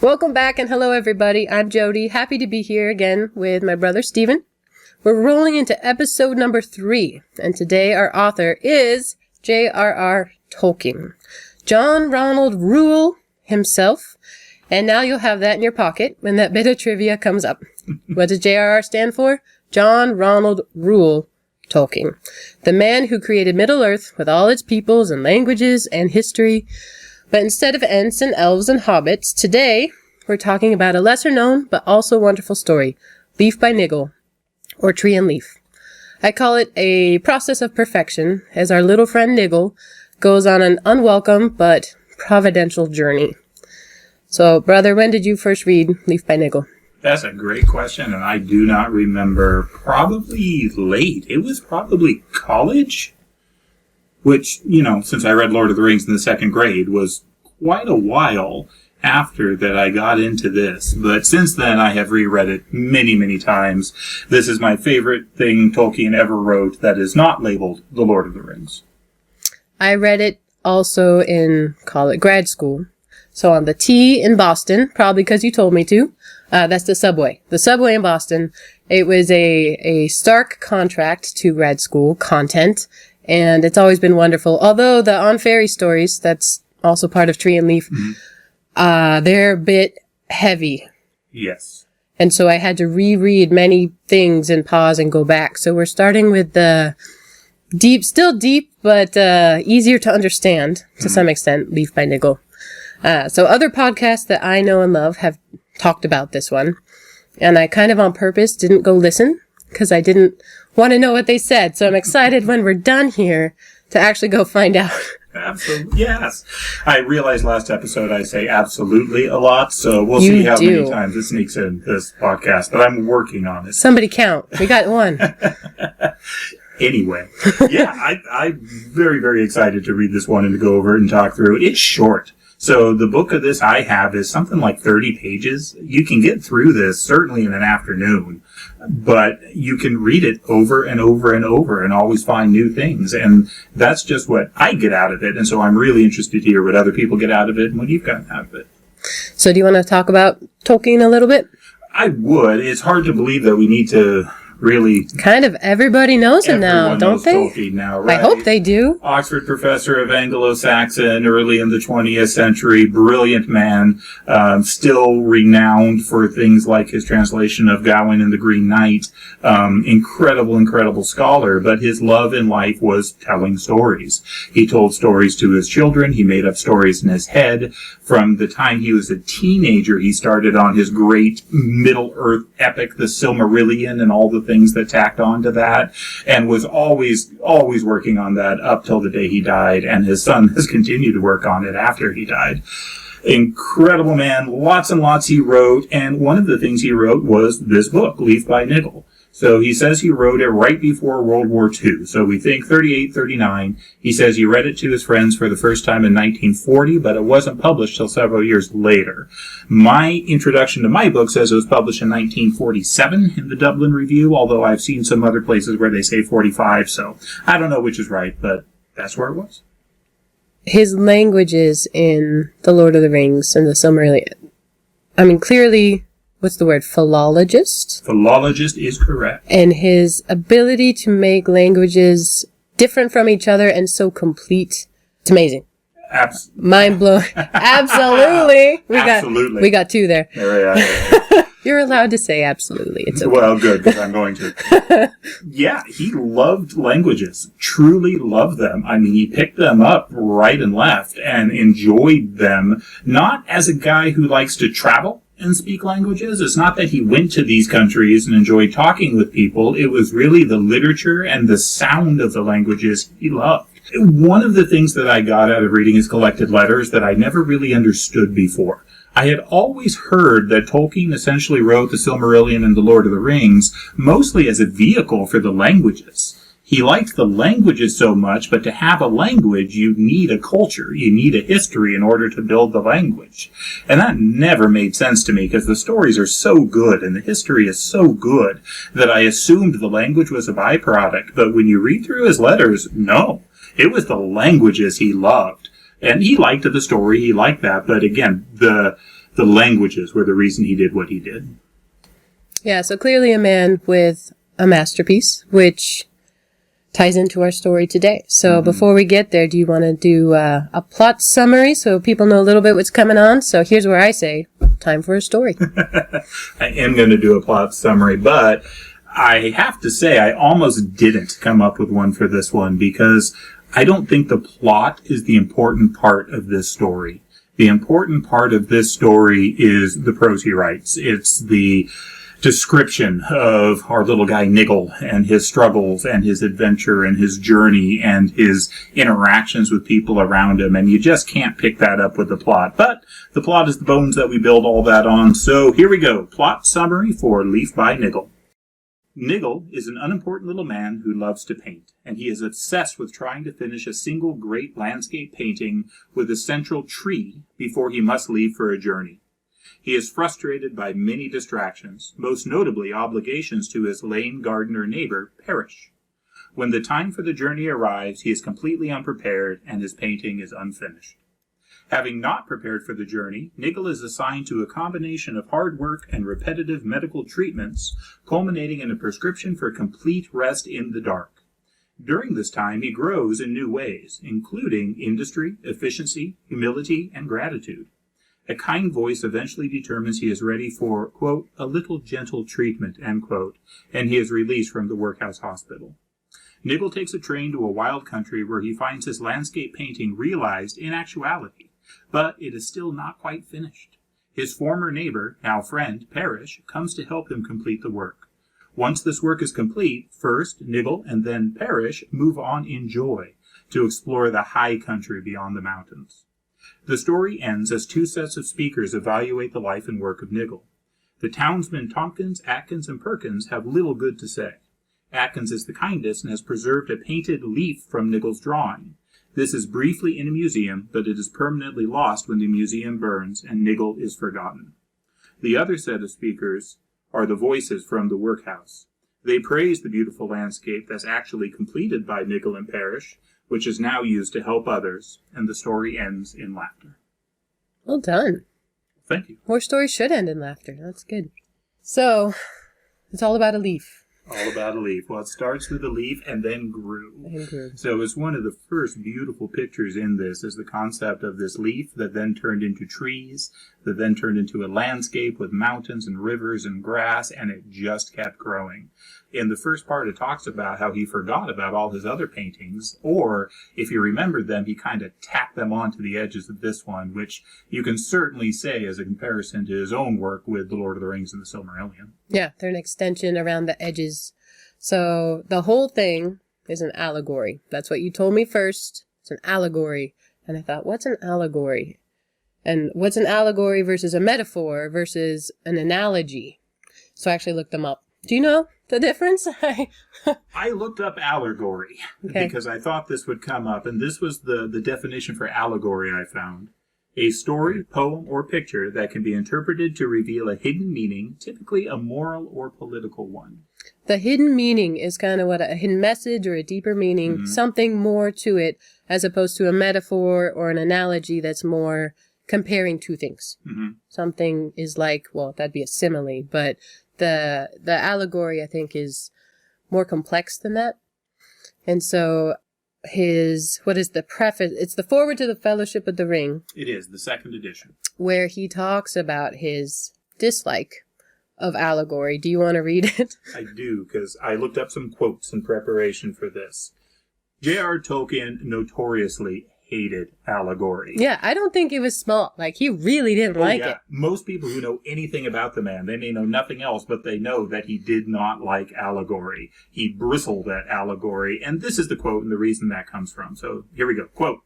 Welcome back and hello everybody. I'm Jody. Happy to be here again with my brother Steven. We're rolling into episode number 3, and today our author is J.R.R. Tolkien. John Ronald Reuel himself. And now you'll have that in your pocket when that bit of trivia comes up. What does JRR stand for? John Ronald Reuel Tolkien. The man who created Middle-earth with all its peoples and languages and history. But instead of Ents and Elves and Hobbits, today we're talking about a lesser-known but also wonderful story, Leaf by Niggle, or Tree and Leaf. I call it a process of perfection, as our little friend Niggle goes on an unwelcome but providential journey. So, brother, when did you first read Leaf by Niggle? That's a great question, and I do not remember. Probably late. It was probably college, which, since I read Lord of the Rings in the 2nd grade, was quite a while after that I got into this. But since then, I have reread it many, many times. This is my favorite thing Tolkien ever wrote that is not labeled The Lord of the Rings. I read it also in grad school. So on the T in Boston, probably because you told me to. That's the subway. The subway in Boston. It was a stark contrast to grad school content, and it's always been wonderful. Although the On Fairy stories, that's also part of Tree and Leaf, they're a bit heavy. Yes. And so I had to reread many things and pause and go back. So we're starting with the still deep, but easier to understand to some extent, Leaf by Niggle. So other podcasts that I know and love have talked about this one. And I kind of on purpose didn't go listen because I didn't want to know what they said. So I'm excited when we're done here to actually go find out. Absolutely. Yes. I realized last episode I say absolutely a lot, so we'll see how many times it sneaks in this podcast. But I'm working on it. Somebody count. We got one. Anyway. Yeah, I'm very, very excited to read this one and to go over it and talk through it. It's short. So the book of this I have is something like 30 pages. You can get through this certainly in an afternoon, but you can read it over and over and over and always find new things. And that's just what I get out of it. And so I'm really interested to hear what other people get out of it and what you've gotten out of it. So do you want to talk about Tolkien a little bit? I would. It's hard to believe that we need to really... Kind of everybody knows him now, don't they? Tolkien now, right? I hope they do. Oxford professor of Anglo-Saxon early in the 20th century, brilliant man, still renowned for things like his translation of Gawain and the Green Knight. Incredible scholar, but his love in life was telling stories. He told stories to his children. He made up stories in his head. From the time he was a teenager, he started on his great Middle-earth epic, the Silmarillion, and all the things that tacked on to that, and was always working on that up till the day he died, and his son has continued to work on it after he died. Incredible man, lots and lots he wrote, and one of the things he wrote was this book, Leaf by Niggle. So he says he wrote it right before World War II. So we think 38, 39. He says he read it to his friends for the first time in 1940, but it wasn't published till several years later. My introduction to my book says it was published in 1947 in the Dublin Review, although I've seen some other places where they say 45, so I don't know which is right, but that's where it was. His languages in The Lord of the Rings and the Silmarillion, clearly... What's the word? Philologist? Philologist is correct. And his ability to make languages different from each other and so complete. It's amazing. Mind blowing. Absolutely. Absolutely. We got 2 there. Yeah. You're allowed to say absolutely. It's okay. Well, good, because I'm going to. Yeah, he loved languages. Truly loved them. He picked them up right and left and enjoyed them. Not as a guy who likes to travel and speak languages. It's not that he went to these countries and enjoyed talking with people. It was really the literature and the sound of the languages he loved. One of the things that I got out of reading his collected letters that I never really understood before. I had always heard that Tolkien essentially wrote the Silmarillion and the Lord of the Rings mostly as a vehicle for the languages. He liked the languages so much, but to have a language, you need a culture, you need a history in order to build the language. And that never made sense to me, because the stories are so good and the history is so good that I assumed the language was a byproduct. But when you read through his letters, no, it was the languages he loved. And he liked the story, he liked that, but again, the the languages were the reason he did what he did. Yeah, so clearly a man with a masterpiece, which ties into our story today. So before we get there, do you want to do a plot summary so people know a little bit what's coming on? So here's where I say, time for a story. I am going to do a plot summary, but I have to say I almost didn't come up with one for this one because I don't think the plot is the important part of this story. The important part of this story is the prose he writes. It's the description of our little guy Niggle and his struggles and his adventure and his journey and his interactions with people around him. And you just can't pick that up with the plot. But the plot is the bones that we build all that on. So here we go. Plot summary for Leaf by Niggle. Niggle is an unimportant little man who loves to paint, and he is obsessed with trying to finish a single great landscape painting with a central tree before he must leave for a journey. He is frustrated by many distractions, most notably obligations to his lame gardener neighbor, Parish. When the time for the journey arrives, he is completely unprepared, and his painting is unfinished. Having not prepared for the journey, Niggle is assigned to a combination of hard work and repetitive medical treatments, culminating in a prescription for complete rest in the dark. During this time, he grows in new ways, including industry, efficiency, humility, and gratitude. A kind voice eventually determines he is ready for, quote, a little gentle treatment, end quote, and he is released from the workhouse hospital. Niggle takes a train to a wild country where he finds his landscape painting realized in actuality. But it is still not quite finished. His former neighbor, now friend, Parish, comes to help him complete the work. Once this work is complete, first Niggle and then Parish move on in joy to explore the high country beyond the mountains. The story ends as two sets of speakers evaluate the life and work of Niggle. The townsmen Tompkins, Atkins, and Perkins have little good to say. Atkins is the kindest and has preserved a painted leaf from Niggle's drawing. This is briefly in a museum, but it is permanently lost when the museum burns and Niggle is forgotten. The other set of speakers are the voices from the workhouse. They praise the beautiful landscape that's actually completed by Niggle and Parish, which is now used to help others, and the story ends in laughter. Well done. Thank you. More stories should end in laughter. That's good. So, it's all about a leaf. All about a leaf. Well, it starts with a leaf and then grew. So it's one of the first beautiful pictures in this is the concept of this leaf that then turned into trees, that then turned into a landscape with mountains and rivers and grass, and it just kept growing. In the first part, it talks about how he forgot about all his other paintings, or if you remembered them, he kind of tacked them onto the edges of this one, which you can certainly say as a comparison to his own work with The Lord of the Rings and the Silmarillion. Yeah, they're an extension around the edges. So the whole thing is an allegory. That's what you told me first. It's an allegory. And I thought, what's an allegory? And what's an allegory versus a metaphor versus an analogy? So I actually looked them up. Do you know the difference? I looked up allegory because I thought this would come up, and this was the definition for allegory I found. A story, poem, or picture that can be interpreted to reveal a hidden meaning, typically a moral or political one. The hidden meaning is kind of what a hidden message or a deeper meaning, something more to it, as opposed to a metaphor or an analogy that's more comparing two things. Something is like, well, that'd be a simile, but the allegory, I think, is more complex than that. And so what is the preface? It's the foreword to the Fellowship of the Ring. It is, the second edition. Where he talks about his dislike of allegory. Do you want to read it? I do, because I looked up some quotes in preparation for this. J.R.R. Tolkien notoriously hated allegory. Yeah, I don't think it was small. Like, he really didn't like it. Most people who know anything about the man, they may know nothing else, but they know that he did not like allegory. He bristled at allegory, and this is the quote and the reason that comes from. So, here we go. Quote,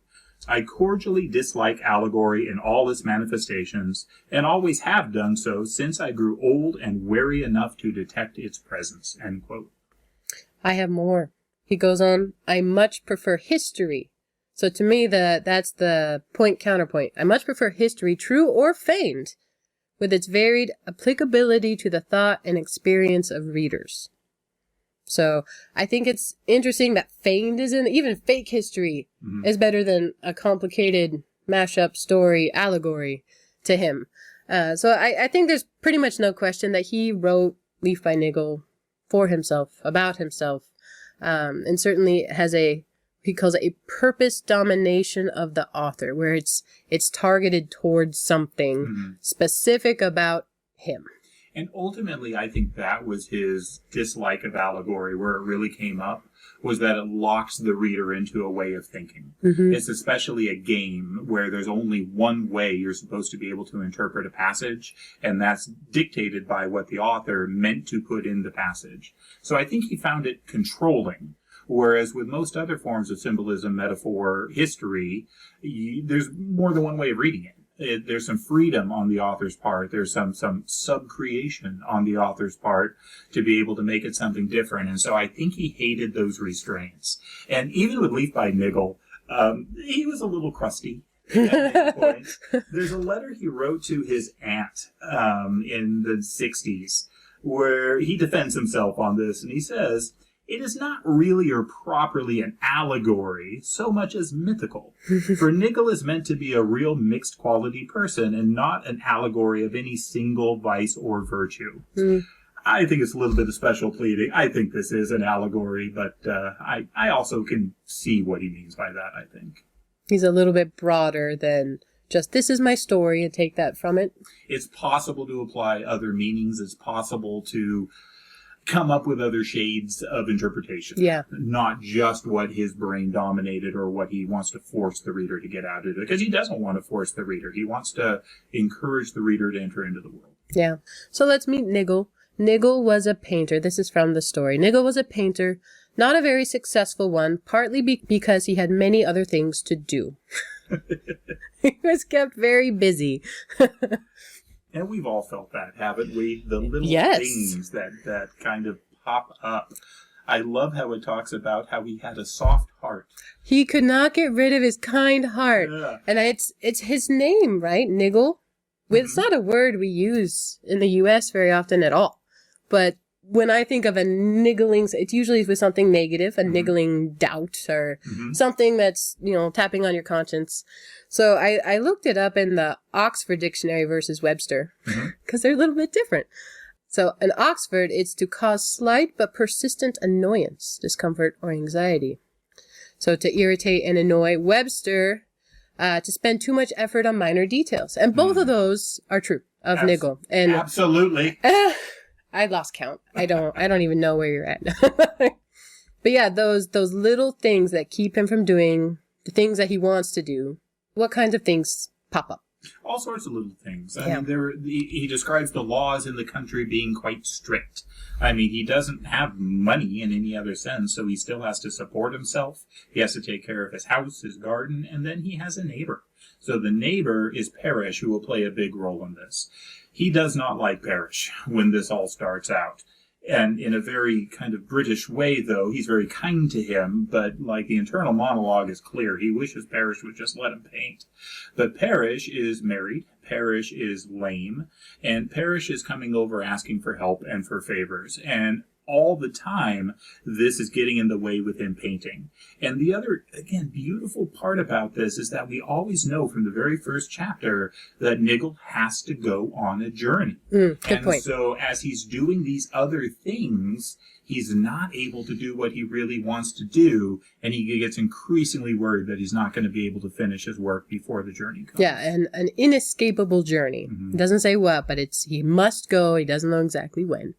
I cordially dislike allegory in all its manifestations, and always have done so since I grew old and wary enough to detect its presence. End quote. I have more. He goes on, I much prefer history. So to me, that's the counterpoint. I much prefer history, true or feigned, with its varied applicability to the thought and experience of readers. So I think it's interesting that feigned even fake history is better than a complicated mashup story allegory to him. So I think there's pretty much no question that he wrote Leaf by Niggle for himself, about himself, and certainly has he calls it a purpose domination of the author, where it's targeted towards something specific about him. And ultimately, I think that was his dislike of allegory, where it really came up, was that it locks the reader into a way of thinking. It's especially a game where there's only one way you're supposed to be able to interpret a passage, and that's dictated by what the author meant to put in the passage. So I think he found it controlling. Whereas with most other forms of symbolism, metaphor, history, there's more than one way of reading it. There's some freedom on the author's part. There's some sub-creation on the author's part to be able to make it something different. And so I think he hated those restraints. And even with Leaf by Niggle, he was a little crusty at that point. There's a letter he wrote to his aunt in the 60s where he defends himself on this, and he says, "It is not really or properly an allegory so much as mythical, for Niggle is meant to be a real mixed quality person and not an allegory of any single vice or virtue." I think it's a little bit of special pleading. I think this is an allegory, but I also can see what he means by that, I think. He's a little bit broader than just, this is my story, and take that from it. It's possible to apply other meanings. It's possible to come up with other shades of interpretation. Yeah. Not just what his brain dominated or what he wants to force the reader to get out of it. Because he doesn't want to force the reader. He wants to encourage the reader to enter into the world. Yeah. So let's meet Niggle. Niggle was a painter. This is from the story. Niggle was a painter, not a very successful one, partly because he had many other things to do. He was kept very busy. And we've all felt that, haven't we? The little things that kind of pop up. I love how it talks about how he had a soft heart. He could not get rid of his kind heart. Yeah. And it's his name, right? Niggle. It's not a word we use in the U.S. very often at all. But when I think of a niggling, it's usually with something negative, a niggling doubt or something that's, tapping on your conscience. So I looked it up in the Oxford Dictionary versus Webster because they're a little bit different. So in Oxford, it's to cause slight but persistent annoyance, discomfort, or anxiety. So to irritate and annoy. Webster, to spend too much effort on minor details. And both of those are true of Niggle. And absolutely. I lost count. I don't even know where you're at. But yeah, those little things that keep him from doing the things that he wants to do. What kinds of things pop up? All sorts of little things. I mean, he describes the laws in the country being quite strict. I mean, he doesn't have money in any other sense, so he still has to support himself. He has to take care of his house, his garden, and then he has a neighbor. So the neighbor is Parish, who will play a big role in this. He does not like Parish when this all starts out. And in a very kind of British way, though, he's very kind to him, but like the internal monologue is clear. He wishes Parish would just let him paint. But Parish is married, Parish is lame, and Parish is coming over asking for help and for favors. And all the time, this is getting in the way with him painting. And the other, again, beautiful part about this is that we always know from the very first chapter that Niggle has to go on a journey. Good point. So as he's doing these other things, he's not able to do what he really wants to do, and he gets increasingly worried that he's not going to be able to finish his work before the journey comes. Yeah, and an inescapable journey. It doesn't say what, but he must go. He doesn't know exactly when.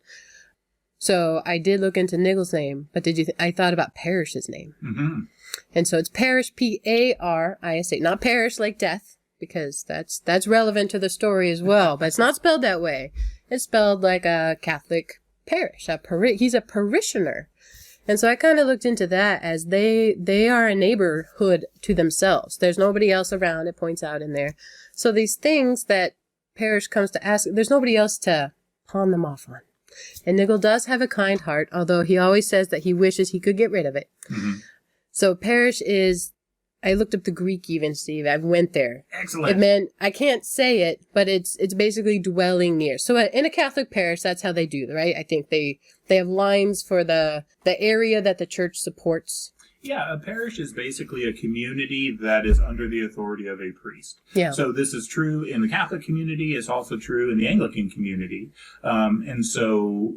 So I did look into Niggle's name, but I thought about Parish's name. And so it's Parish, P-A-R-I-S-H, not Parish like death, because that's relevant to the story as well, but it's not spelled that way. It's spelled like a Catholic parish. He's a parishioner. And so I kind of looked into that as they are a neighborhood to themselves. There's nobody else around, it points out in there. So these things that Parish comes to ask, there's nobody else to pawn them off on. And Niggle does have a kind heart, although he always says that he wishes he could get rid of it. So Parish is, I looked up the Greek even, Steve. I went there. Excellent. It meant, I can't say it, but it's basically dwelling near. So in a Catholic parish, that's how they do, right? I think they have lines for the area that the church supports. Yeah, a parish is basically a community that is under the authority of a priest. Yeah. So this is true in the Catholic community. It's also true in the Anglican community. And so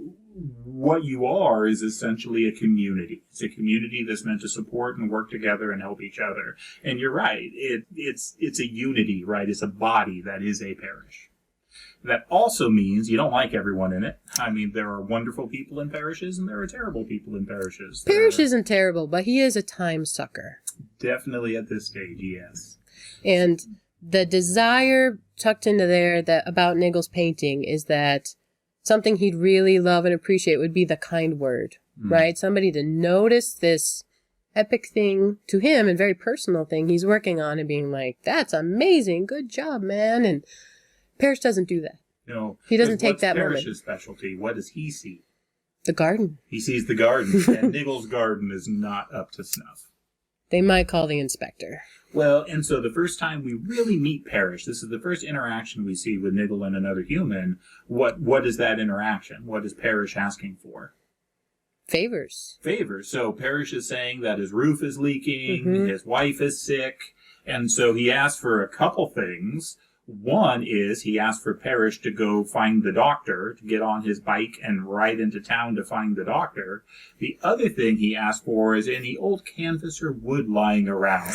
what you are is essentially a community. It's a community that's meant to support and work together and help each other. And you're right. It's a unity, right? It's a body that is a parish. That also means you don't like everyone in it. I mean, there are wonderful people in parishes and there are terrible people in parishes. Parish isn't terrible, but he is a time sucker. Definitely at this stage, yes. And the desire tucked into there that about Niggle's painting is that something he'd really love and appreciate would be the kind word, right? Somebody to notice this epic thing to him and very personal thing he's working on and being like, that's amazing. Good job, man. And Parish doesn't do that. No. He doesn't take that moment. What's Parish's specialty? What does he see? The garden. He sees the garden, and Niggle's garden is not up to snuff. They might call the inspector. Well, and so the first time we really meet Parish, this is the first interaction we see with Niggle and another human. What is that interaction? What is Parish asking for? Favors. Favors. So Parish is saying that his roof is leaking, his wife is sick, and so he asks for a couple things. One is he asked for Parish to go find the doctor, to get on his bike and ride into town to find the doctor. The other thing he asked for is any old canvas or wood lying around.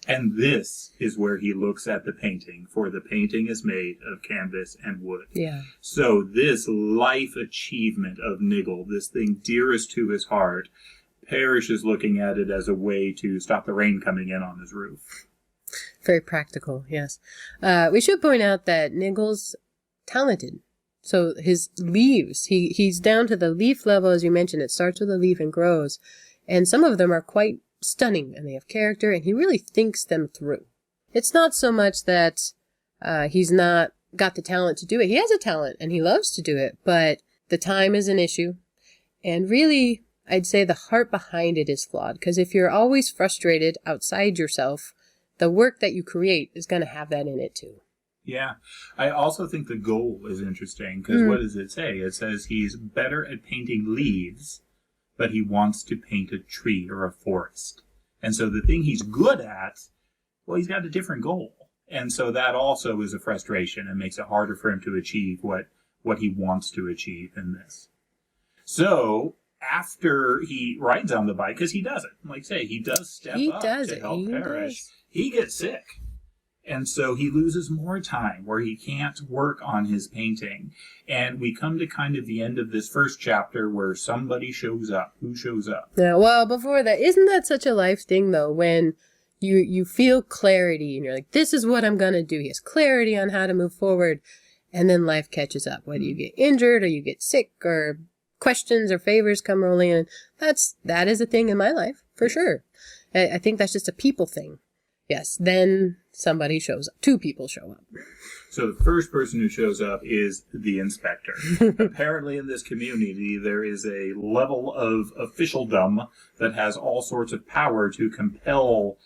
And this is where he looks at the painting, for the painting is made of canvas and wood. Yeah. So this life achievement of Niggle, this thing dearest to his heart, Parish is looking at it as a way to stop the rain coming in on his roof. Very practical, yes. We should point out that Niggle's talented. So his leaves, he's down to the leaf level, as you mentioned. It starts with a leaf and grows. And some of them are quite stunning, and they have character, and he really thinks them through. It's not so much that he's not got the talent to do it. He has a talent, and he loves to do it, but the time is an issue. And really, I'd say the heart behind it is flawed, because if you're always frustrated outside yourself, the work that you create is going to have that in it too. Yeah. I also think the goal is interesting, because what does it say? It says he's better at painting leaves, but he wants to paint a tree or a forest. And so the thing he's good at, well, he's got a different goal. And so that also is a frustration and makes it harder for him to achieve what he wants to achieve in this. So after he rides on the bike, because he does it, like say, he does step up to help Parish. He gets sick. And so he loses more time where he can't work on his painting. And we come to kind of the end of this first chapter where somebody shows up. Who shows up? Yeah, well, before that, isn't that such a life thing, though, when you feel clarity and you're like, this is what I'm going to do. He has clarity on how to move forward. And then life catches up, whether you get injured or you get sick or questions or favors come rolling in. That is a thing in my life, for sure. I think that's just a people thing. Yes, then somebody shows up. Two people show up. So the first person who shows up is the inspector. Apparently in this community, there is a level of officialdom that has all sorts of power to compel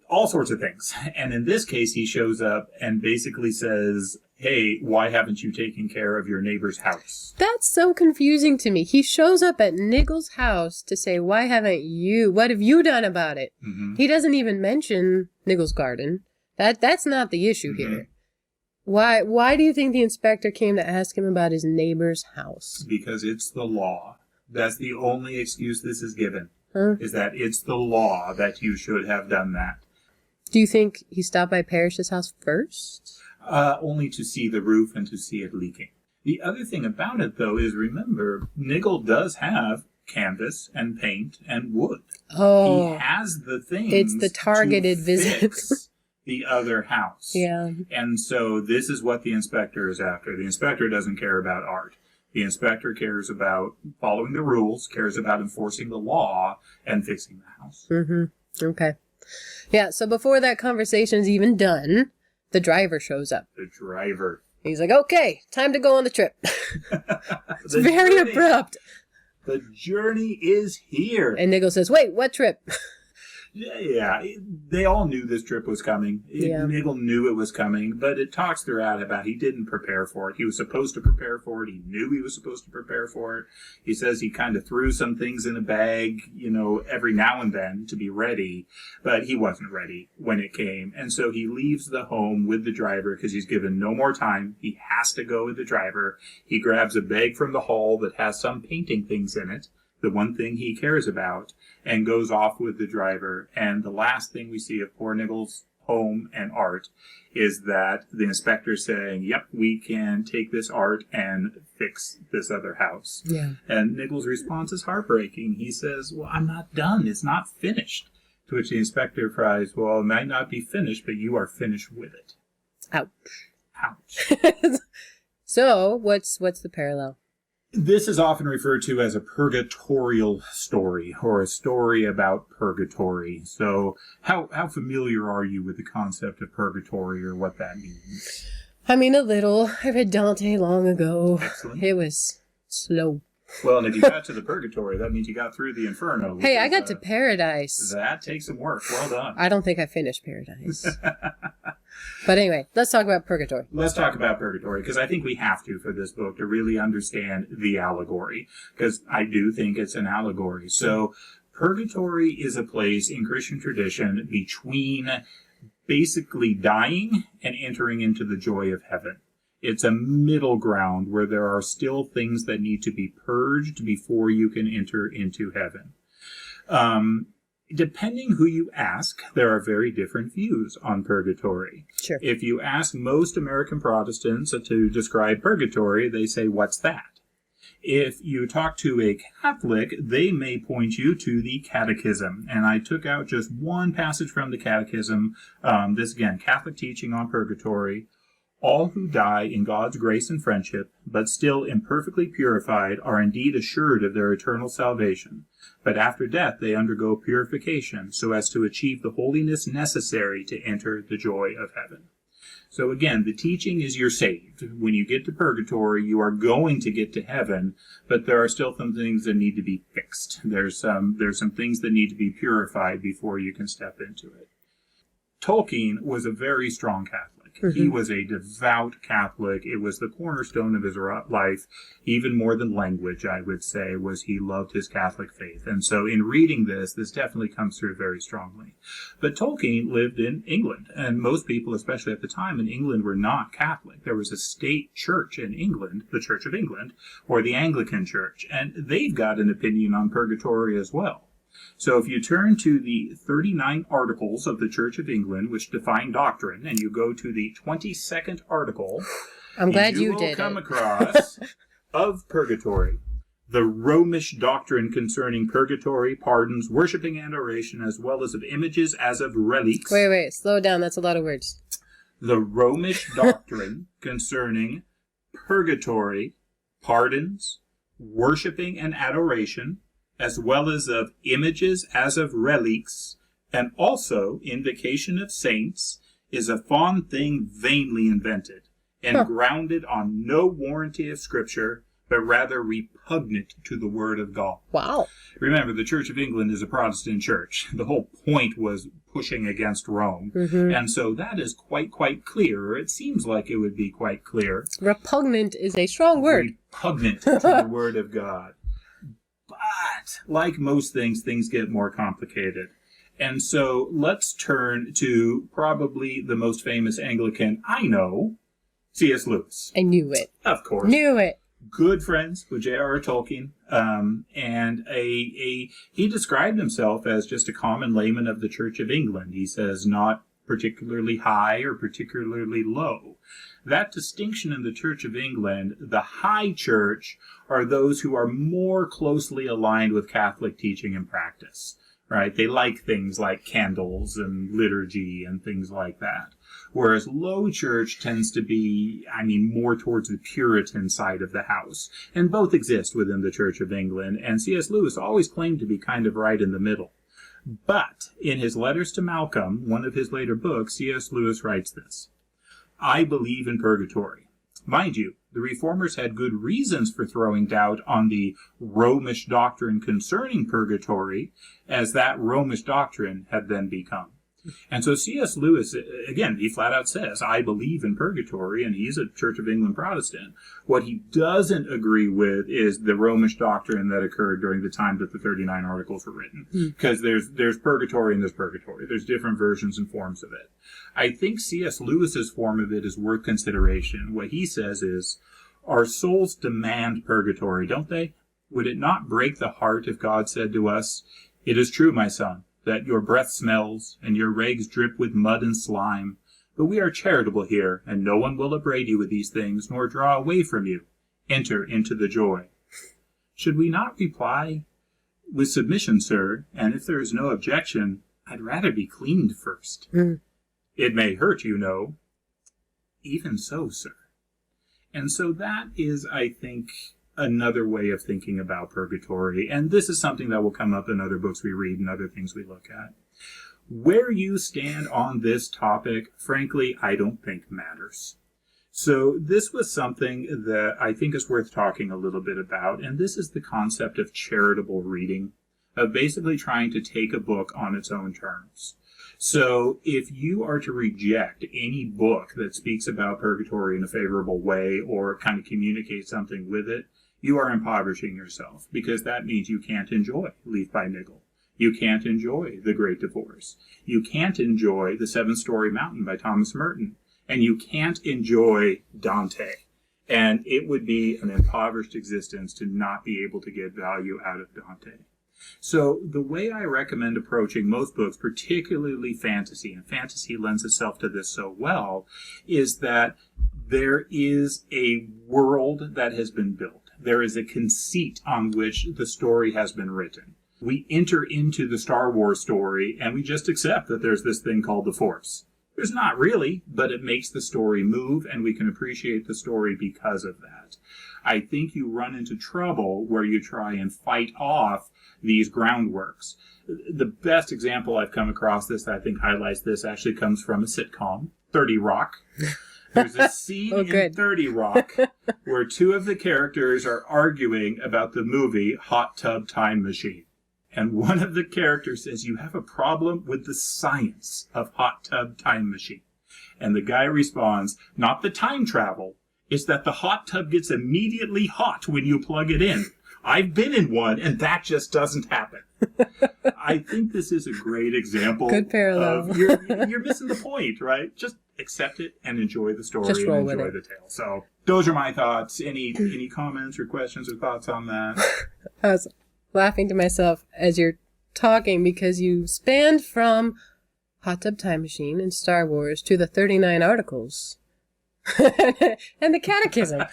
all sorts of things. And in this case, he shows up and basically says, hey, why haven't you taken care of your neighbor's house? That's so confusing to me. He shows up at Niggle's house to say, what have you done about it? Mm-hmm. He doesn't even mention Niggle's garden. That's not the issue here. Why do you think the inspector came to ask him about his neighbor's house? Because it's the law. That's the only excuse this is given, is that it's the law that you should have done that. Do you think he stopped by Parish's house first? Only to see the roof and to see it leaking. The other thing about it, though, is remember, Niggle does have canvas and paint and wood. Oh. He has the things. It's the targeted to visit. fix the other house. Yeah. And so this is what the inspector is after. The inspector doesn't care about art. The inspector cares about following the rules, cares about enforcing the law, and fixing the house. Mm-hmm. Okay. Yeah, so before that conversation's even done, the driver shows up. The driver. He's like, okay, time to go on the trip. It's very abrupt. The journey is here. And Niggle says, wait, what trip? Yeah, they all knew this trip was coming. Niggle knew it was coming, but it talks throughout about he didn't prepare for it. He was supposed to prepare for it. He knew he was supposed to prepare for it. He says he kind of threw some things in a bag, every now and then to be ready, but he wasn't ready when it came. And so he leaves the home with the driver because he's given no more time. He has to go with the driver. He grabs a bag from the hall that has some painting things in it, the one thing he cares about, and goes off with the driver. And the last thing we see of poor Niggle's home and art is that the inspector's saying, yep, we can take this art and fix this other house. Yeah. And Niggle's response is heartbreaking. He says, well, I'm not done. It's not finished. To which the inspector cries, well, it might not be finished, but you are finished with it. Ouch. Ouch. So, what's the parallel? This is often referred to as a purgatorial story, or a story about purgatory. So, how familiar are you with the concept of purgatory, or what that means? I mean, a little. I read Dante long ago. Excellent. It was slow. Well, and if you got to the purgatory, that means you got through the inferno. Hey, I got to paradise. That takes some work. Well done. I don't think I finished paradise. But anyway, let's talk about purgatory. Let's talk about purgatory, because I think we have to for this book to really understand the allegory, because I do think it's an allegory. So, purgatory is a place in Christian tradition between basically dying and entering into the joy of heaven. It's a middle ground where there are still things that need to be purged before you can enter into heaven. Depending who you ask, there are very different views on purgatory. Sure. If you ask most American Protestants to describe purgatory, they say, what's that? If you talk to a Catholic, they may point you to the Catechism. And I took out just one passage from the Catechism. This, again, Catholic teaching on purgatory. All who die in God's grace and friendship, but still imperfectly purified, are indeed assured of their eternal salvation. But after death they undergo purification, so as to achieve the holiness necessary to enter the joy of heaven. So again, the teaching is you're saved. When you get to purgatory, you are going to get to heaven, but there are still some things that need to be fixed. There's some things that need to be purified before you can step into it. Tolkien was a very strong Catholic. Mm-hmm. He was a devout Catholic. It was the cornerstone of his life, even more than language, I would say, was he loved his Catholic faith. And so in reading this definitely comes through very strongly. But Tolkien lived in England, and most people, especially at the time in England, were not Catholic. There was a state church in England, the Church of England, or the Anglican Church, and they've got an opinion on purgatory as well. So if you turn to the 39 articles of the Church of England, which define doctrine, and you go to the 22nd article, I'm glad you will did come across of purgatory, the Romish doctrine concerning purgatory, pardons, worshipping and adoration, as well as of images as of relics. Wait, slow down. That's a lot of words. The Romish doctrine concerning purgatory, pardons, worshipping and adoration, as well as of images as of relics, and also invocation of saints, is a fond thing vainly invented, and grounded on no warranty of Scripture, but rather repugnant to the Word of God. Wow. Remember, the Church of England is a Protestant church. The whole point was pushing against Rome. Mm-hmm. And so that is quite clear, or it seems like it would be quite clear. Repugnant is a strong word. Repugnant to the Word of God. But, like most things get more complicated. And so, let's turn to probably the most famous Anglican I know, C.S. Lewis. I knew it. Of course. Knew it. Good friends with J.R.R. Tolkien. And he described himself as just a common layman of the Church of England. He says, not particularly high or particularly low. That distinction in the Church of England, the high church, are those who are more closely aligned with Catholic teaching and practice, right? They like things like candles and liturgy and things like that. Whereas low church tends to be, more towards the Puritan side of the house. And both exist within the Church of England, and C.S. Lewis always claimed to be kind of right in the middle. But in his letters to Malcolm, one of his later books, C.S. Lewis writes this: I believe in purgatory. Mind you, the Reformers had good reasons for throwing doubt on the Romish doctrine concerning purgatory, as that Romish doctrine had then become. And so C.S. Lewis, again, he flat out says, I believe in purgatory, and he's a Church of England Protestant. What he doesn't agree with is the Romish doctrine that occurred during the time that the 39 Articles were written. Because there's purgatory and there's purgatory. There's different versions and forms of it. I think C.S. Lewis's form of it is worth consideration. What he says is, our souls demand purgatory, don't they? Would it not break the heart if God said to us, it is true, my son, that your breath smells, and your rags drip with mud and slime. But we are charitable here, and no one will upbraid you with these things, nor draw away from you. Enter into the joy. Should we not reply, with submission, sir, and if there is no objection, I'd rather be cleaned first. It may hurt, you know. Even so, sir. And so that is, I think, another way of thinking about purgatory, and this is something that will come up in other books we read and other things we look at. Where you stand on this topic, frankly, I don't think matters. So this was something that I think is worth talking a little bit about, and this is the concept of charitable reading, of basically trying to take a book on its own terms. So if you are to reject any book that speaks about purgatory in a favorable way or kind of communicate something with it, you are impoverishing yourself, because that means you can't enjoy Leaf by Niggle. You can't enjoy The Great Divorce. You can't enjoy The Seven-Story Mountain by Thomas Merton. And you can't enjoy Dante. And it would be an impoverished existence to not be able to get value out of Dante. So the way I recommend approaching most books, particularly fantasy, and fantasy lends itself to this so well, is that there is a world that has been built. There is a conceit on which the story has been written. We enter into the Star Wars story and we just accept that there's this thing called the Force. There's not really, but it makes the story move and we can appreciate the story because of that. I think you run into trouble where you try and fight off these groundworks. The best example I've come across this that I think highlights this actually comes from a sitcom, 30 Rock. There's a scene in 30 Rock where two of the characters are arguing about the movie Hot Tub Time Machine. And one of the characters says, you have a problem with the science of Hot Tub Time Machine. And the guy responds, not the time travel, it's that the hot tub gets immediately hot when you plug it in. I've been in one, and that just doesn't happen. I think this is a great example. Good parallel. You're missing the point, right? Just accept it and enjoy the story and enjoy the tale. So those are my thoughts. Any comments or questions or thoughts on that? I was laughing to myself as you're talking because you spanned from Hot Tub Time Machine and Star Wars to the 39 Articles. And the Catechism.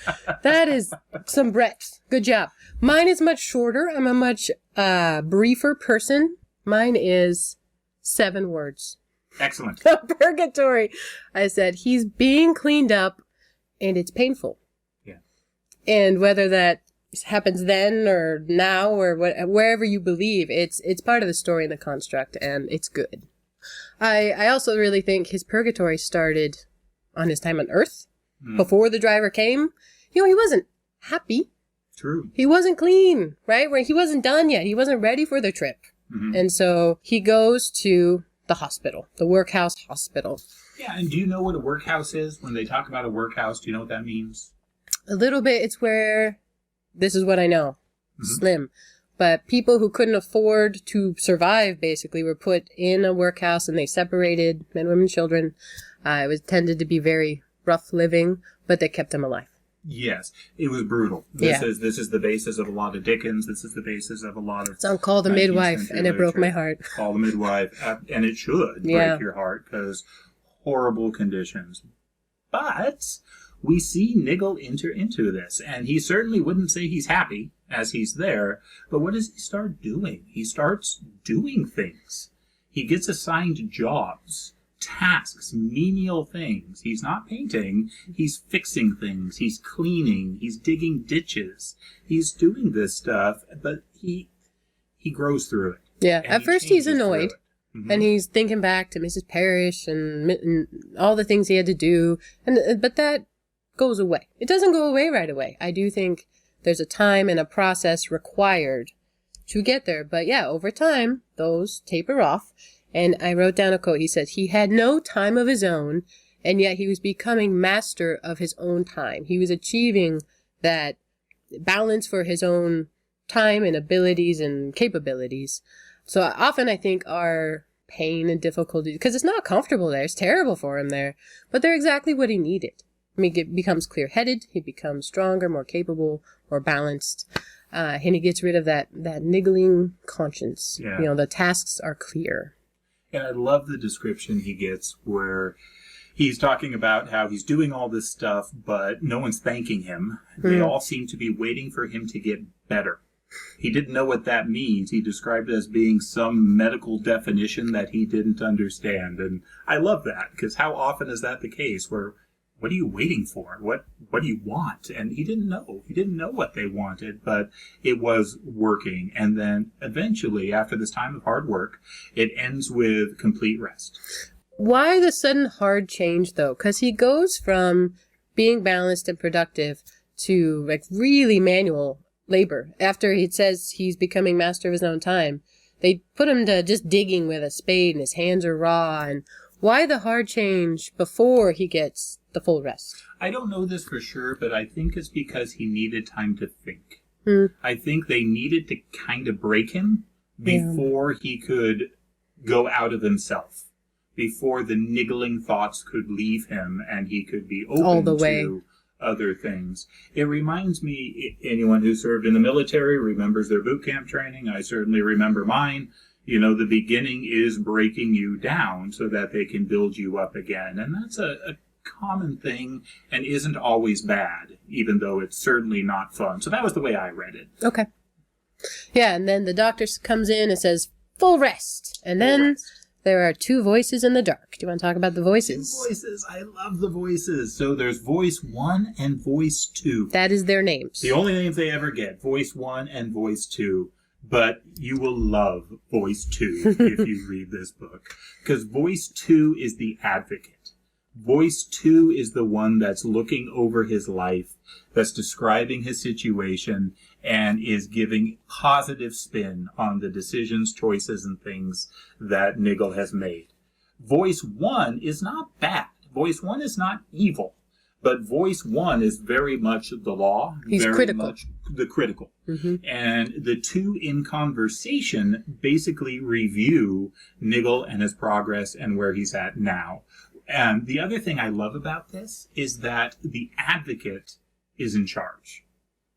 That is some breadth. Good job. Mine is much shorter. I'm a much briefer person. Mine is 7 words. Excellent. Purgatory. I said, he's being cleaned up and it's painful. Yeah. And whether that happens then or now or wherever you believe, it's part of the story and the construct, and it's good. I also really think his purgatory started on his time on Earth, before the driver came. He wasn't happy. True. He wasn't clean, right? Where he wasn't done yet. He wasn't ready for the trip. Mm-hmm. And so he goes to the hospital, the workhouse hospital. Yeah, and do you know what a workhouse is? When they talk about a workhouse, do you know what that means? A little bit. It's where, this is what I know, slim. But people who couldn't afford to survive, basically, were put in a workhouse and they separated men, women, children. It was tended to be very rough living, but they kept them alive. Yes, it was brutal. This is the basis of a lot of Dickens. This is the basis of a lot of... It's on Call the Midwife, and it broke my heart. Call the Midwife, and it should break your heart, because horrible conditions. But we see Niggle enter into this, and he certainly wouldn't say he's happy as he's there, but what does he start doing? He starts doing things. He gets assigned jobs, tasks, menial things. He's not painting, he's fixing things, he's cleaning, he's digging ditches. He's doing this stuff, but he grows through it. Yeah, at first he's annoyed, and he's thinking back to Mrs. Parish and all the things he had to do, but that goes away. It doesn't go away right away. I do think there's a time and a process required to get there. But yeah, over time, those taper off. And I wrote down a quote. He said, he had no time of his own, and yet he was becoming master of his own time. He was achieving that balance for his own time and abilities and capabilities. So often I think our pain and difficulty, because it's not comfortable there, it's terrible for him there, but they're exactly what he needed. I mean, he becomes clear-headed, he becomes stronger, more capable, more balanced, and he gets rid of that niggling conscience. Yeah. You know, the tasks are clear. And I love the description he gets where he's talking about how he's doing all this stuff, but no one's thanking him. They all seem to be waiting for him to get better. He didn't know what that means. He described it as being some medical definition that he didn't understand. And I love that, because how often is that the case where, what are you waiting for? What do you want? And he didn't know. He didn't know what they wanted, but it was working. And then eventually, after this time of hard work, it ends with complete rest. Why the sudden hard change, though? Because he goes from being balanced and productive to like really manual labor. After he says he's becoming master of his own time, they put him to just digging with a spade and his hands are raw. And why the hard change before he gets the full rest? I don't know this for sure, but I think it's because he needed time to think. I think they needed to kind of break him before he could go out of himself, before the niggling thoughts could leave him and he could be open to other things. It reminds me, anyone who served in the military remembers their boot camp training. I certainly remember mine. You know, the beginning is breaking you down so that they can build you up again. And that's a common thing and isn't always bad, even though it's certainly not fun. So that was the way I read it. Okay. Yeah, and then the doctor comes in and says, full rest. And then there are two voices in the dark. Do you want to talk about the voices? Two voices. I love the voices. So there's voice 1 and voice 2. That is their names. The only names they ever get. Voice 1 and voice 2. But you will love voice 2 if you read this book. Because voice 2 is the advocate. Voice 2 is the one that's looking over his life, that's describing his situation, and is giving positive spin on the decisions, choices, and things that Niggle has made. Voice 1 is not bad. Voice 1 is not evil. But voice 1 is very much the law. He's very critical. Much the critical. And the two in conversation basically review Niggle and his progress and where he's at now. And the other thing I love about this is that the advocate is in charge.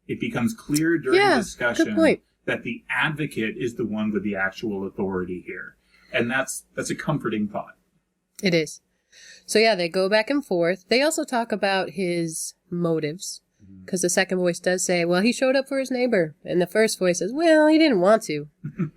It becomes clear during discussion that the advocate is the one with the actual authority here. And that's a comforting thought. It is. So yeah, they go back and forth. They also talk about his motives. Because the second voice does say, well, he showed up for his neighbor. And the first voice says, well, he didn't want to.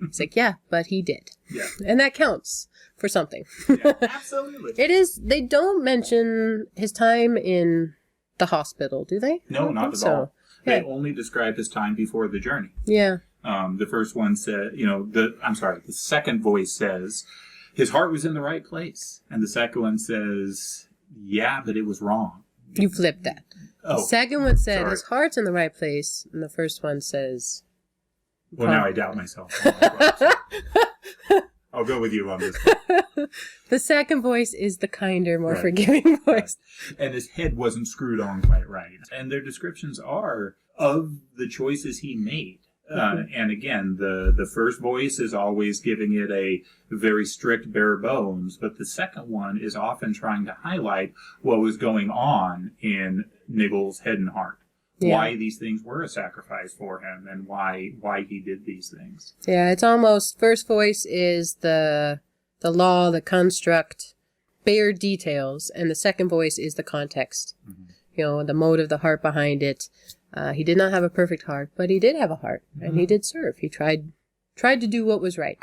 It's like, yeah, but he did. Yeah. And that counts for something. Yeah, absolutely. It is, they don't mention his time in the hospital, do they? No, not at all. They only describe his time before the journey. Yeah. The first one said, the second voice says, his heart was in the right place. And the second one says, yeah, but it was wrong. You flipped that. Oh, the second one said his heart's in the right place, and the first one says... Well, now I doubt myself. I'll go with you on this one. The second voice is the kinder, more forgiving voice. Right. And his head wasn't screwed on quite right. And their descriptions are of the choices he made. And again, the first voice is always giving it a very strict bare bones, but the second one is often trying to highlight what was going on in Niggle's head and heart. Yeah. Why these things were a sacrifice for him and why he did these things. Yeah, it's almost, first voice is the law, the construct, bare details, and the second voice is the context. You know, the motive, the heart behind it. He did not have a perfect heart, but he did have a heart, and he did serve. He tried to do what was right.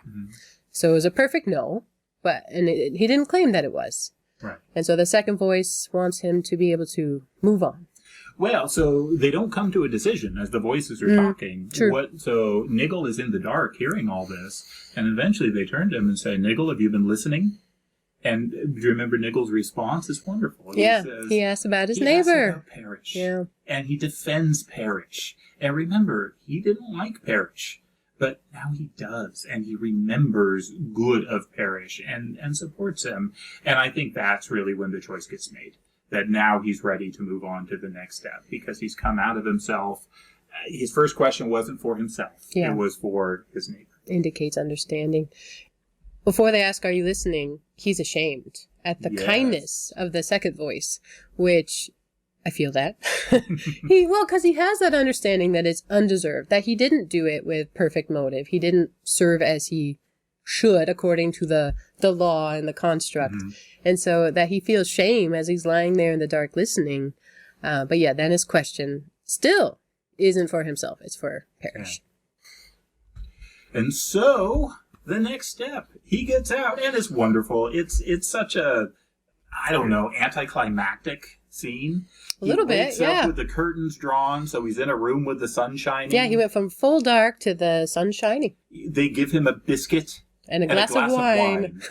So it was a perfect no, and he didn't claim that it was. Right. And so the second voice wants him to be able to move on. Well, so they don't come to a decision as the voices are talking. True. So Niggle is in the dark hearing all this, and eventually they turn to him and say, Niggle, have you been listening? And do you remember Niggle's response? It's wonderful. Yeah, He says, he asks about his he asks neighbor. about Parish. Yeah. And he defends Parish. And remember, he didn't like Parish. But now he does, and he remembers good of Parish and supports him. And I think that's really when the choice gets made. That now he's ready to move on to the next step because he's come out of himself. His first question wasn't for himself. Yeah. It was for his neighbor. Indicates understanding. Before they ask, are you listening? He's ashamed at the kindness of the second voice, which I feel that. Because he has that understanding that it's undeserved, that he didn't do it with perfect motive. He didn't serve as he should according to the law and the construct. Mm-hmm. And so that he feels shame as he's lying there in the dark listening. But yeah, then his question still isn't for himself. It's for Parish. Yeah. And so the next step, he gets out, and it's wonderful. It's such a, I don't know, anticlimactic scene. A little bit, wakes up with the curtains drawn, so he's in a room with the sun shining. Yeah, he went from full dark to the sun shining. They give him a biscuit and a glass of wine.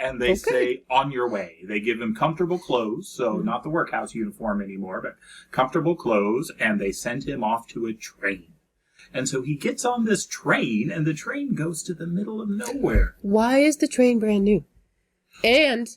And they say, on your way. They give him comfortable clothes, so not the workhouse uniform anymore, but comfortable clothes, and they send him off to a train. And so he gets on this train, and the train goes to the middle of nowhere. Why is the train brand new? And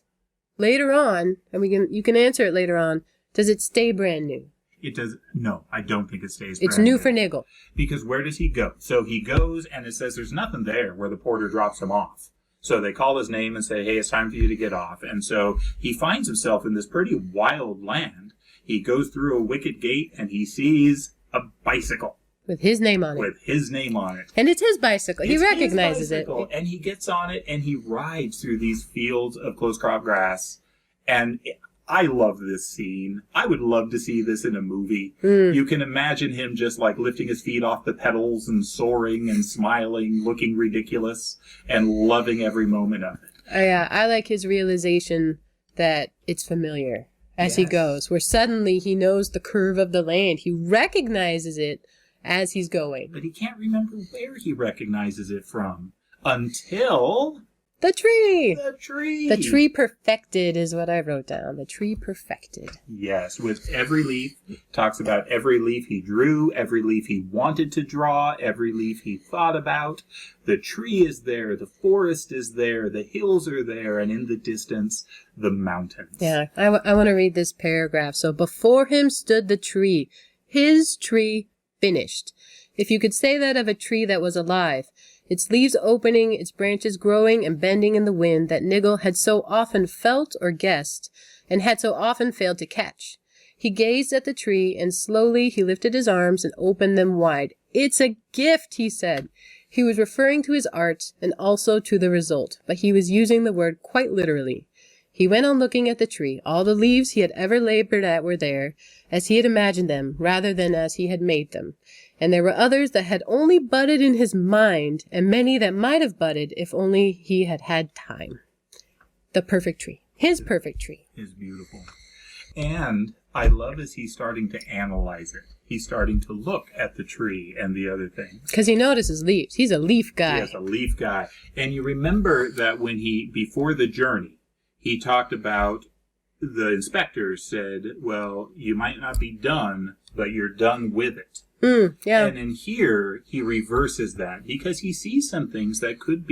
later on, and you can answer it later on, does it stay brand new? It does. No, I don't think it stays brand new. It's new for Niggle. Because where does he go? So he goes, and it says there's nothing there where the porter drops him off. So they call his name and say, hey, it's time for you to get off. And so he finds himself in this pretty wild land. He goes through a wicket gate, and he sees a bicycle. With his name on it. With his name on it. And it's his bicycle. He recognizes it. And he gets on it, and he rides through these fields of close-crop grass. And I love this scene. I would love to see this in a movie. You can imagine him just like lifting his feet off the pedals and soaring and smiling, looking ridiculous, and loving every moment of it. Yeah, I like his realization that it's familiar as he goes, where suddenly he knows the curve of the land. He recognizes it as he's going. But he can't remember where he recognizes it from until the tree. The tree. The tree perfected is what I wrote down. The tree perfected. Yes, with every leaf. Talks about every leaf he drew, every leaf he wanted to draw, every leaf he thought about. The tree is there, the forest is there, the hills are there, and in the distance, the mountains. Yeah, I want to read this paragraph. So before him stood the tree, his tree finished. If you could say that of a tree that was alive, its leaves opening, its branches growing and bending in the wind that Niggle had so often felt or guessed, and had so often failed to catch. He gazed at the tree, and slowly he lifted his arms and opened them wide. It's a gift, he said. He was referring to his art and also to the result, but he was using the word quite literally. He went on looking at the tree. All the leaves he had ever labored at were there, as he had imagined them, rather than as he had made them. And there were others that had only budded in his mind, and many that might have budded if only he had had time. The perfect tree. His perfect tree. Is beautiful. And I love as he's starting to analyze it. He's starting to look at the tree and the other things. Because he notices leaves. He's a leaf guy. Yes, a leaf guy. And you remember that when before the journey, he talked about the inspector said, well, you might not be done, but you're done with it. Yeah. And in here, he reverses that because he sees some things that could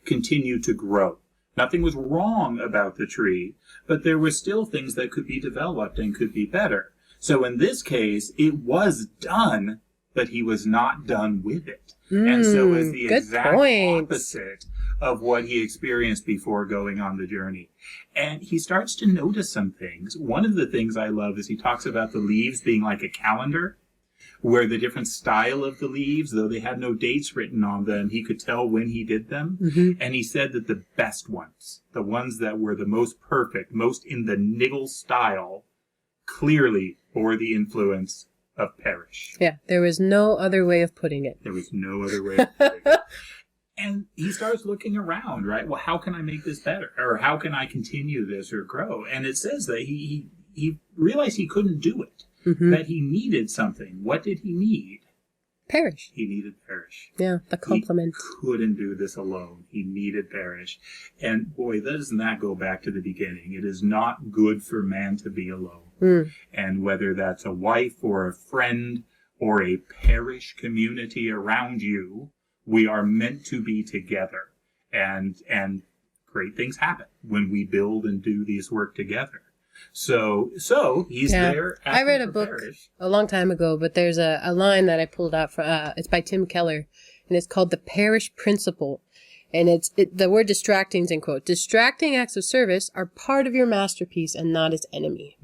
continue to grow. Nothing was wrong about the tree, but there were still things that could be developed and could be better. So in this case, it was done, but he was not done with it. And so it's the exact opposite of what he experienced before going on the journey. And he starts to notice some things. One of the things I love is he talks about the leaves being like a calendar, where the different style of the leaves, though they had no dates written on them, he could tell when he did them. Mm-hmm. And he said that the best ones, the ones that were the most perfect, most in the Niggle style, clearly bore the influence of Parish. Yeah, there was no other way of putting it. There was no other way of putting it. And he starts looking around, right? Well, how can I make this better? Or how can I continue this or grow? And it says that he realized he couldn't do it. Mm-hmm. That he needed something. What did he need? Parish. He needed Parish. Yeah, the complement. He couldn't do this alone. He needed Parish. And boy, doesn't that go back to the beginning. It is not good for man to be alone. And whether that's a wife or a friend or a parish community around you, we are meant to be together. And great things happen when we build and do this work together. So he's there. I read a book a long time ago, but there's a line that I pulled out from, it's by Tim Keller, and it's called The Parish Principle. And the word distracting is in quote, distracting acts of service are part of your masterpiece and not its enemy.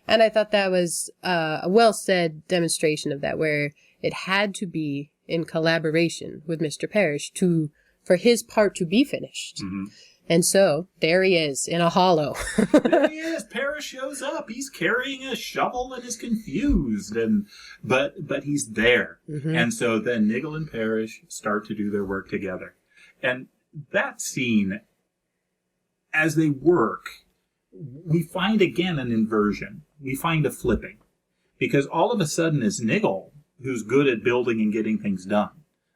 And I thought that was a well said demonstration of that, where it had to be in collaboration with Mr. Parish for his part to be finished. And so there he is in a hollow. There he is. Parish shows up. He's carrying a shovel and is confused, but he's there. And so then Niggle and Parish start to do their work together. And that scene, as they work, we find again an inversion. We find a flipping. Because all of a sudden it's Niggle who's good at building and getting things done.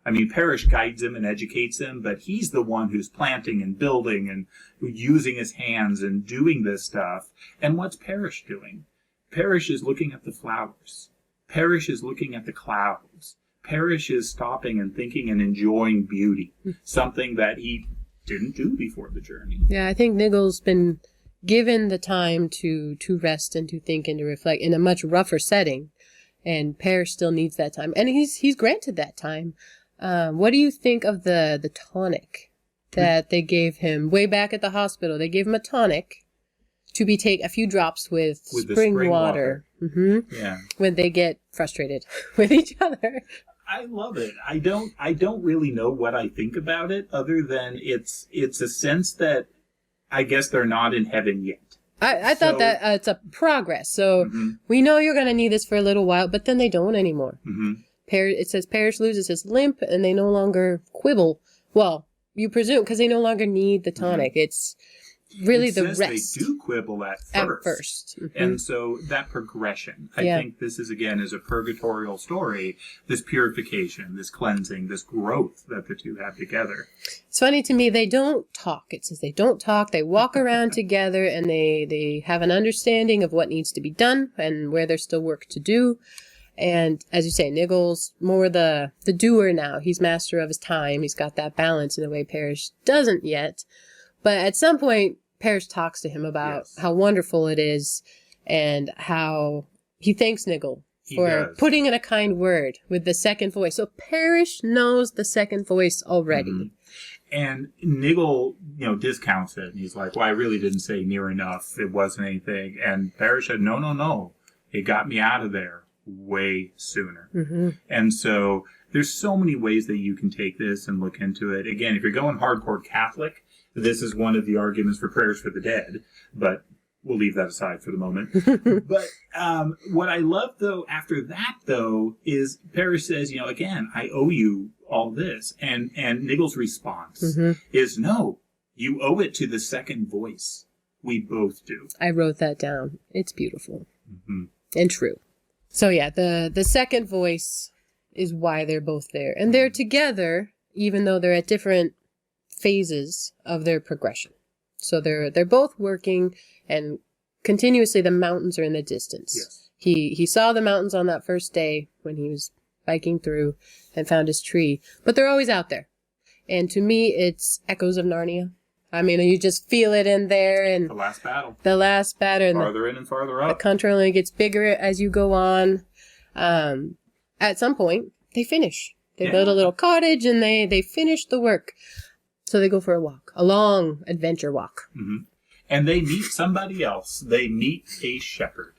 I mean, Parish guides him and educates him, but he's the one who's planting and building and using his hands and doing this stuff. And what's Parish doing? Parish is looking at the flowers. Parish is looking at the clouds. Parish is stopping and thinking and enjoying beauty, something that he didn't do before the journey. Yeah, I think Niggle's been given the time to rest and to think and to reflect in a much rougher setting, and Parish still needs that time, and he's granted that time. What do you think of the tonic that they gave him way back at the hospital? They gave him a tonic to be a few drops with spring water. Yeah. When they get frustrated with each other. I love it. I don't really know what I think about it, other than it's a sense that I guess they're not in heaven yet. I thought that it's a progress. So we know you're going to need this for a little while, but then they don't anymore. It says Parish loses his limp and they no longer quibble. Well, you presume, because they no longer need the tonic. It's really the rest. They do quibble at first. And so that progression, I think this is, again, is a purgatorial story, this purification, this cleansing, this growth that the two have together. It's funny to me, they don't talk. It says they don't talk. They walk around together and they have an understanding of what needs to be done and where there's still work to do. And as you say, Niggle's more the doer now. He's master of his time. He's got that balance in a way Parish doesn't yet. But at some point, Parish talks to him about how wonderful it is and how he thanks Niggle for putting in a kind word with the second voice. So Parish knows the second voice already. And Niggle, discounts it. And he's like, well, I really didn't say near enough. It wasn't anything. And Parish said, no. It got me out of there way sooner. And so there's so many ways that you can take this and look into it. Again, if you're going hardcore Catholic, this is one of the arguments for prayers for the dead, but we'll leave that aside for the moment. But what I love, though, after that, though, is Parish says, again, I owe you all this. And Niggle's response is, no, you owe it to the second voice. We both do. I wrote that down. It's beautiful and true. So yeah, the second voice is why they're both there. And they're together, even though they're at different phases of their progression. So they're both working, and continuously the mountains are in the distance. Yes. He saw the mountains on that first day when he was biking through and found his tree, but they're always out there. And to me, it's echoes of Narnia. I mean, you just feel it in there, and the last battle. Farther in and farther up. The country only gets bigger as you go on. At some point, they finish. They build a little cottage, and they finish the work. So they go for a walk, a long adventure walk. And they meet somebody else. They meet a shepherd.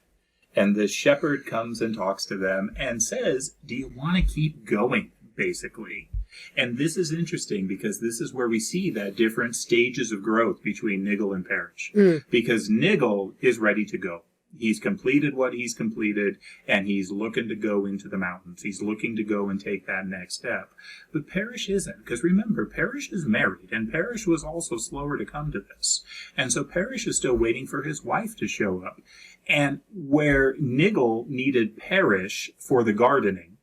And the shepherd comes and talks to them and says, do you want to keep going, basically? And this is interesting because this is where we see that different stages of growth between Niggle and Parish. Because Niggle is ready to go. He's completed what he's completed, and he's looking to go into the mountains. He's looking to go and take that next step. But Parish isn't, because remember, Parish is married, and Parish was also slower to come to this. And so Parish is still waiting for his wife to show up. And where Niggle needed Parish for the gardening,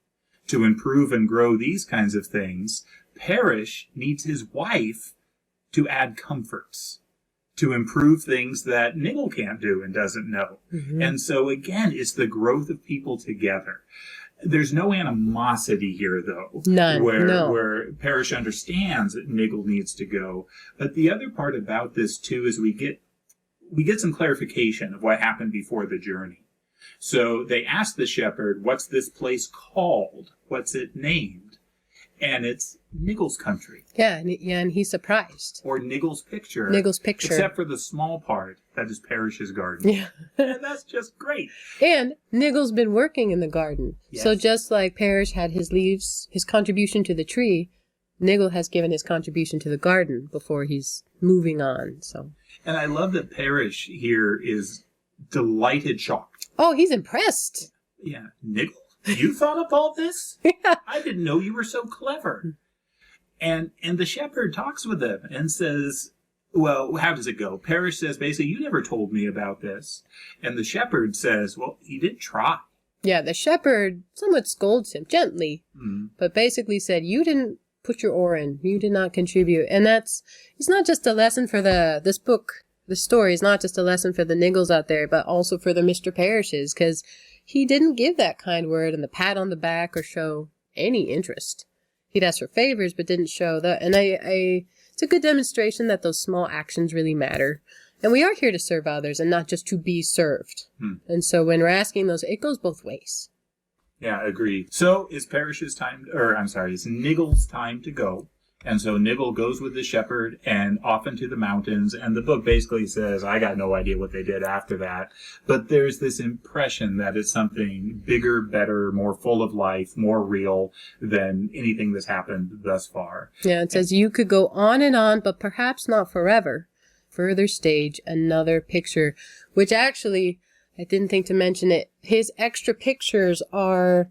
to improve and grow these kinds of things, Parish needs his wife to add comforts, to improve things that Niggle can't do and doesn't know. Mm-hmm. And so again, it's the growth of people together. There's no animosity here, though. None. Where Parish understands that Niggle needs to go. But the other part about this, too, is we get some clarification of what happened before the journey. So they ask the shepherd, what's this place called? What's it named? And it's Niggle's country. Yeah, and he's surprised. Or Niggle's picture. Niggle's picture. Except for the small part that is Parish's garden. Yeah. And that's just great. And Niggle's been working in the garden. Yes. So just like Parish had his leaves, his contribution to the tree, Niggle has given his contribution to the garden before he's moving on. So. And I love that Parish here is delighted, shocked. Oh, he's impressed. Yeah. Niggle? You thought up all this? Yeah. I didn't know you were so clever. And the shepherd talks with him and says, well, how does it go? Parish says, basically, you never told me about this. And the shepherd says, well, he did try. Yeah, the shepherd somewhat scolds him gently, but basically said, you didn't put your oar in. You did not contribute. And it's not just a lesson for this book. The story is not just a lesson for the Niggles out there, but also for the Mr. Parishes, because he didn't give that kind word and the pat on the back or show any interest. He'd ask for favors, but didn't show that. And it's a good demonstration that those small actions really matter. And we are here to serve others and not just to be served. And so when we're asking those, it goes both ways. Yeah, agreed. So is Niggle's time to go. And so Niggle goes with the shepherd and off into the mountains. And the book basically says, I got no idea what they did after that. But there's this impression that it's something bigger, better, more full of life, more real than anything that's happened thus far. Yeah, it says you could go on, but perhaps not forever. Further stage, another picture. Which actually, I didn't think to mention it. His extra pictures are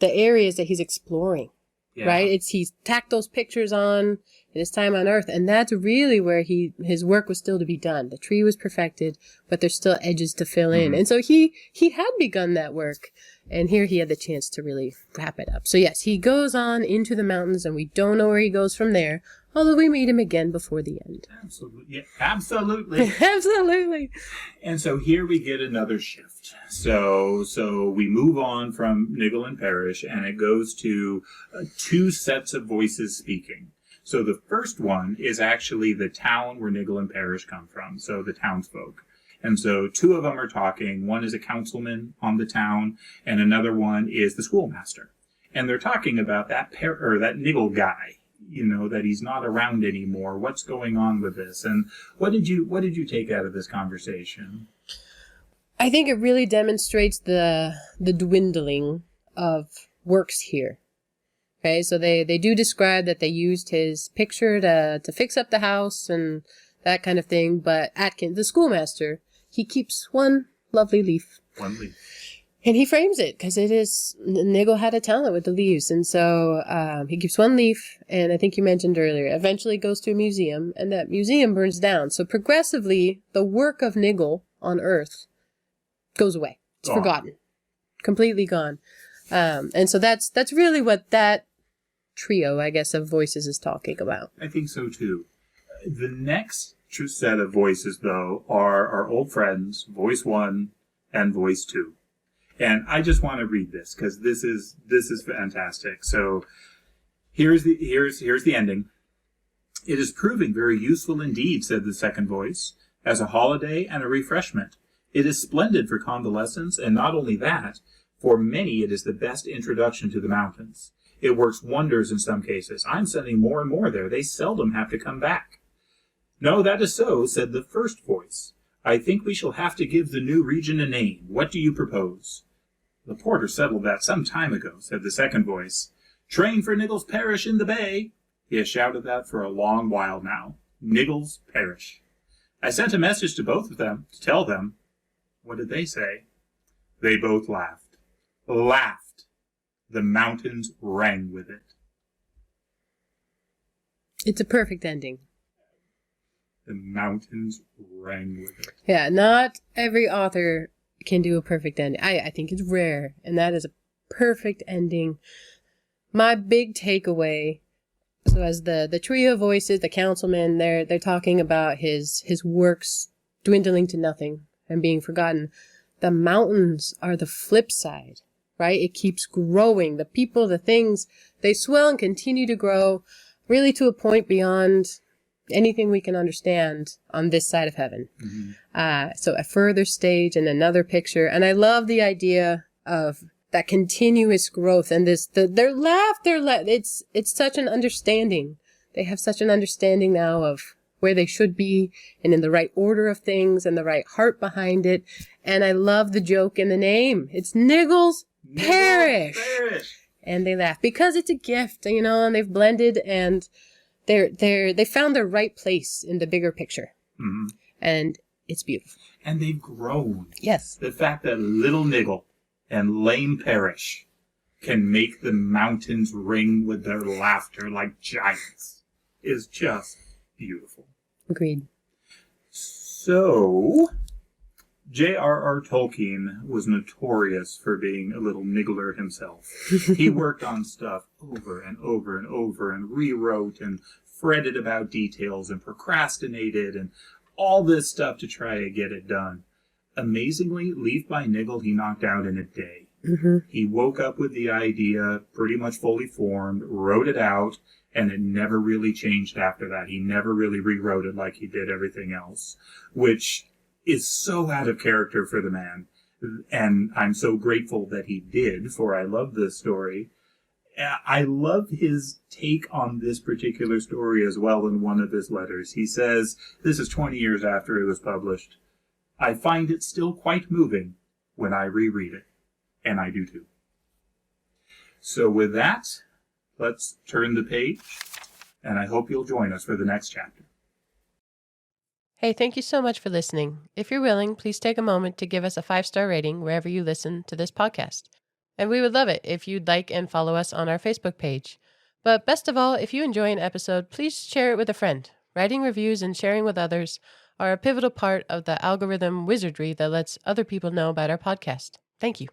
the areas that he's exploring. Yeah. Right? He's tacked those pictures on in his time on Earth, and that's really where his work was still to be done. The tree was perfected, but there's still edges to fill in. And so he had begun that work, and here he had the chance to really wrap it up. So yes, he goes on into the mountains, and we don't know where he goes from there, although we meet him again before the end. Absolutely. Yeah, absolutely. Absolutely. And so here we get another shift. So we move on from Niggle and Parish, and it goes to two sets of voices speaking. So the first one is actually the town where Niggle and Parish come from, so the townsfolk. And so two of them are talking. One is a councilman on the town, and another one is the schoolmaster. And they're talking about that Niggle guy. That he's not around anymore. What's going on with this? And what did you take out of this conversation? I think it really demonstrates the dwindling of works here. Okay, so they do describe that they used his picture to fix up the house and that kind of thing, but Atkins, the schoolmaster, he keeps one lovely leaf. One leaf. And he frames it, because Niggle had a talent with the leaves. And so he keeps one leaf, and I think you mentioned earlier, eventually goes to a museum, and that museum burns down. So progressively, the work of Niggle on Earth goes away. It's forgotten. Completely gone. And so that's really what that trio, I guess, of voices is talking about. I think so, too. The next set of voices, though, are our old friends, Voice 1 and Voice 2. And I just want to read this because this is fantastic. So here's the ending. It is proving very useful indeed, said the second voice, as a holiday and a refreshment. It is splendid for convalescents, and not only that, for many it is the best introduction to the mountains. It works wonders in some cases. I'm sending more and more there. They seldom have to come back. No, that is so, said the first voice. I think we shall have to give the new region a name. What do you propose? The porter settled that some time ago, said the second voice. Train for Niggle's Parish in the bay. He has shouted that for a long while now. Niggle's Parish. I sent a message to both of them to tell them. What did they say? They both laughed. Laughed. The mountains rang with it. It's a perfect ending. The mountains rang with it. Yeah, not every author can do a perfect ending. I think it's rare, and that is a perfect ending My big takeaway, so as the trio of voices, the councilmen, they're talking about his works dwindling to nothing and being forgotten. The mountains are the flip side, right? It keeps growing. The people, the things, they swell and continue to grow, really to a point beyond anything we can understand on this side of heaven. Mm-hmm. So a further stage and another picture. And I love the idea of that continuous growth and their laugh, it's such an understanding. They have such an understanding now of where they should be and in the right order of things and the right heart behind it. And I love the joke in the name. It's Niggle's Parish. And they laugh because it's a gift, and they've blended and they found their right place in the bigger picture. Mm-hmm. And it's beautiful. And they've grown. Yes. The fact that little Niggle and lame Parish can make the mountains ring with their laughter like giants is just beautiful. Agreed. So, J.R.R. Tolkien was notorious for being a little niggler himself. He worked on stuff over and over and over and rewrote and fretted about details and procrastinated and all this stuff to try to get it done. Amazingly, Leaf by Niggle he knocked out in a day. Mm-hmm. He woke up with the idea pretty much fully formed, wrote it out, and it never really changed after that. He never really rewrote it like he did everything else, which is so out of character for the man. And I'm so grateful that he did, for I love this story. I love his take on this particular story as well in one of his letters. He says, this is 20 years after it was published. I find it still quite moving when I reread it. And I do too. So with that, let's turn the page, and I hope you'll join us for the next chapter. Hey, thank you so much for listening. If you're willing, please take a moment to give us a 5-star rating wherever you listen to this podcast. And we would love it if you'd like and follow us on our Facebook page. But best of all, if you enjoy an episode, please share it with a friend. Writing reviews and sharing with others are a pivotal part of the algorithm wizardry that lets other people know about our podcast. Thank you.